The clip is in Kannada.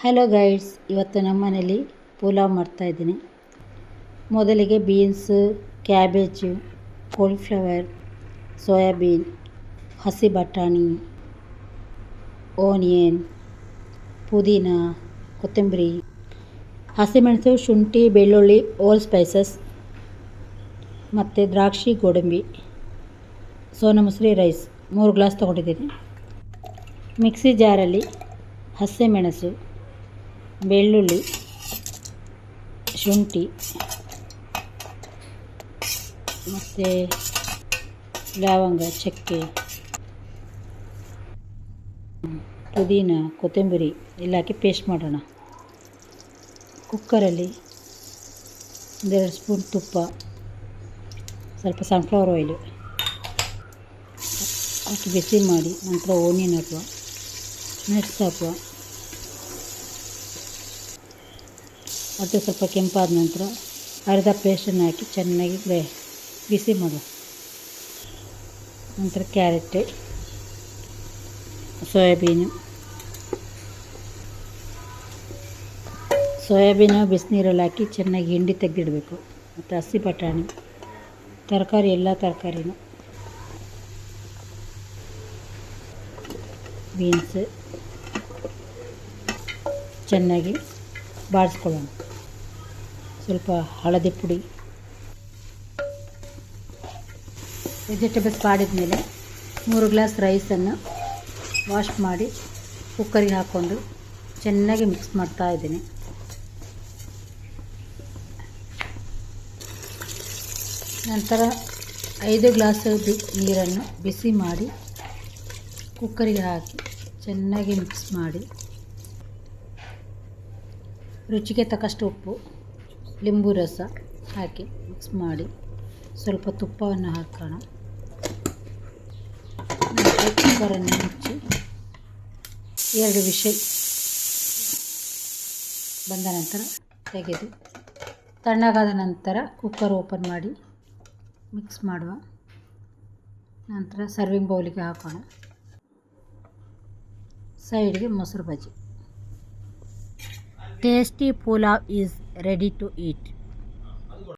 ಹಲೋ ಗೈಡ್ಸ್, ಇವತ್ತು ನಮ್ಮ ಮನೇಲಿ ಪುಲಾವ್ ಮಾಡ್ತಾಯಿದ್ದೀನಿ. ಮೊದಲಿಗೆ ಬೀನ್ಸು, ಕ್ಯಾಬೇಜು, ಕಾಲಿಫ್ಲವರ್, ಸೋಯಾಬೀನ್, ಹಸಿ ಬಟಾಣಿ, ಆನಿಯನ್, ಪುದೀನ, ಕೊತ್ತಂಬರಿ, ಹಸಿಮೆಣಸು, ಶುಂಠಿ, ಬೆಳ್ಳುಳ್ಳಿ, ಆಲ್ ಸ್ಪೈಸಸ್ ಮತ್ತು ದ್ರಾಕ್ಷಿ, ಗೋಡಂಬಿ, ಸೋನಾ ಮಸೂರಿ ರೈಸ್ 3 ಗ್ಲಾಸ್ ತೊಗೊಂಡಿದ್ದೀನಿ. ಮಿಕ್ಸಿ ಜಾರಲ್ಲಿ ಹಸಿಮೆಣಸು, ಬೆಳ್ಳುಳ್ಳಿ, ಶುಂಠಿ ಮತ್ತು ಲವಂಗ, ಚಕ್ಕೆ, ಪುದೀನ, ಕೊತ್ತಂಬರಿ ಎಲ್ಲ ಹಾಕಿ ಪೇಸ್ಟ್ ಮಾಡೋಣ. ಕುಕ್ಕರಲ್ಲಿ 1-2 ಸ್ಪೂನ್ ತುಪ್ಪ, ಸ್ವಲ್ಪ ಸನ್ಫ್ಲವರ್ ಆಯಿಲು ಹಾಕಿ ಬಿಸಿ ಮಾಡಿ, ನಂತರ ಆನಿಯನ್ ಹಾಕುವ, ನಟ್ಸ್ ಹಾಕುವ. ಅದು ಸ್ವಲ್ಪ ಕೆಂಪಾದ ನಂತರ ಅರ್ಧ ಪೇಸ್ಟನ್ನು ಹಾಕಿ ಚೆನ್ನಾಗಿ ಬಿಸಿ ಮಾಡುವ. ನಂತರ ಕ್ಯಾರೆಟ್, ಸೋಯಾಬೀನು ಬಿಸಿನೀರಲ್ಲಿ ಹಾಕಿ ಚೆನ್ನಾಗಿ ಹಿಂಡಿ ತೆಗೆದಿಡಬೇಕು. ಮತ್ತು ಹಸಿ ಬಟಾಣಿ, ತರಕಾರಿ, ಎಲ್ಲ ತರಕಾರಿನೂ, ಬೀನ್ಸ್ ಚೆನ್ನಾಗಿ ಬಾಡಿಸ್ಕೊಳ್ಳೋಣ. ಸ್ವಲ್ಪ ಹಳದಿ ಪುಡಿ, ವೆಜಿಟೇಬಲ್ಸ್ ಬಾಡಿದ ಮೇಲೆ 3 ಗ್ಲಾಸ್ ರೈಸನ್ನು ವಾಶ್ ಮಾಡಿ ಕುಕ್ಕರಿಗೆ ಹಾಕ್ಕೊಂಡು ಚೆನ್ನಾಗಿ ಮಿಕ್ಸ್ ಮಾಡ್ತಾ ಇದ್ದೀನಿ. ನಂತರ 5 ಗ್ಲಾಸ್ ನೀರನ್ನು ಬಿಸಿ ಮಾಡಿ ಕುಕ್ಕರಿಗೆ ಹಾಕಿ ಚೆನ್ನಾಗಿ ಮಿಕ್ಸ್ ಮಾಡಿ, ರುಚಿಗೆ ತಕ್ಕಷ್ಟು ಉಪ್ಪು, ಲಿಂಬು ರಸ ಹಾಕಿ ಮಿಕ್ಸ್ ಮಾಡಿ, ಸ್ವಲ್ಪ ತುಪ್ಪವನ್ನು ಹಾಕೋಣ. ನಂತರ ಕುಕ್ಕರನ್ನು ಮುಚ್ಚಿ 2 ವಿಷಲ್ ಬಂದ ನಂತರ ತೆಗೆದು ತಣ್ಣಗಾದ ನಂತರ ಕುಕ್ಕರ್ ಓಪನ್ ಮಾಡಿ ಮಿಕ್ಸ್ ಮಾಡುವ. ನಂತರ ಸರ್ವಿಂಗ್ ಬೌಲಿಗೆ ಹಾಕೋಣ. ಸೈಡ್ಗೆ ಮೊಸರು ಬಜ್ಜಿ. Tasty pulao is ready to heat.